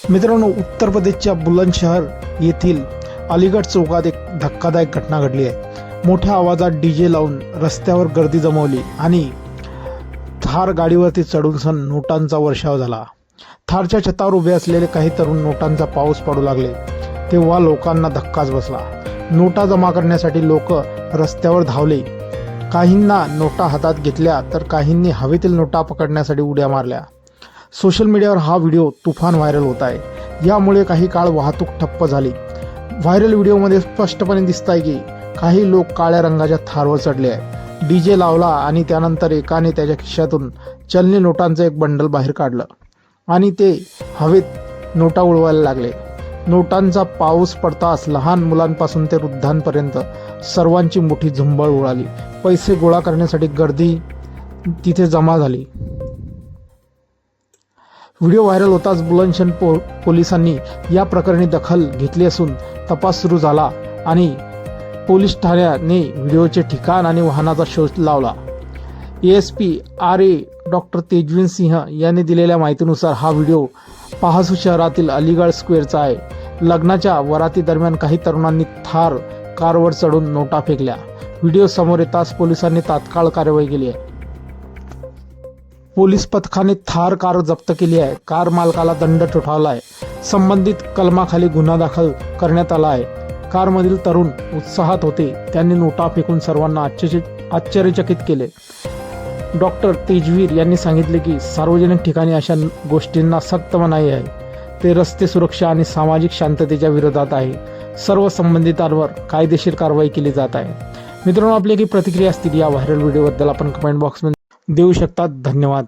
मित्रांनो, उत्तर प्रदेशच्या बुलंदशहर येथील अलीगढ चौकात एक धक्कादायक घटना घडली आहे। मोठ्या आवाजात डीजे लावून रस्त्यावर गर्दी जमवली आणि थार गाडीवरती चढून नोटांचा वर्षाव झाला। थारच्या छतावर उभे असलेले काही तरुण नोटांचा पाऊस पडू लागले तेव्हा लोकांना धक्काच बसला। नोटा जमा करण्यासाठी लोक रस्त्यावर धावले। काहींना नोटा हातात घेतल्या तर काहींनी हवेतील नोटा पकडण्यासाठी उड्या मारल्या। सोशल मीडियावर हा व्हिडिओ तुफान व्हायरल होत आहे। यामुळे काही काळ वाहतूक ठप्प झाली। व्हायरल व्हिडिओमध्ये स्पष्टपणे दिसत आहे की काही लोक काळ्या रंगाच्या थारवर चढले आहे। डीजे लावला आणि त्यानंतर एकाने त्याच्या खिशातून चलनी नोटांचं एक बंडल बाहेर काढलं आणि ते हवेत नोटा उडवायला लागले। नोटांचा पाऊस पडताच लहान मुलांपासून ते वृद्धांपर्यंत सर्वांची मोठी झुंबड उडाली। पैसे गोळा करण्यासाठी गर्दी तिथे जमा झाली। व्हिडिओ व्हायरल होताच बुलंदशहर पोलिसांनी या प्रकरणी दखल घेतली असून तपास सुरू झाला आणि पोलीस ठाण्याने व्हिडिओचे ठिकाण आणि वाहनाचा शोध लावला। एएसपी RA डॉक्टर तेजवीर सिंह यांनी दिलेल्या माहितीनुसार हा व्हिडिओ पहासू शहरातील अलीगढ स्क्वेअरचा आहे। लग्नाच्या वराती दरम्यान काही तरुणांनी थार कारवर चढून नोटा फेकल्या। व्हिडिओ समोर येताच पोलिसांनी तात्काळ कार्यवाही केली आहे। पोलीस पथकाने थार कार जप्त केली आहे। कार मालकाला दंड ठोठावला आहे। संबंधित कलमाखाली गुन्हा दाखल करण्यात आला आहे। कारमधील तरुण उत्साहात होते। त्यांनी नोटा फेकून सर्वांना आश्चर्यचकित केले। डॉक्टर तेजवीर यांनी सांगितले की सार्वजनिक ठिकाणी अशा गोष्टींना सक्त मनाई आहे। ते रस्ते सुरक्षा आणि सामाजिक शांततेच्या विरोधात आहे। सर्व संबंधितांवर कायदेशीर कारवाई केली जात आहे। मित्रांनो, आपली काही प्रतिक्रिया असतील या व्हायरल व्हिडिओबद्दल आपण कमेंट बॉक्समध्ये देऊ शकता। धन्यवाद।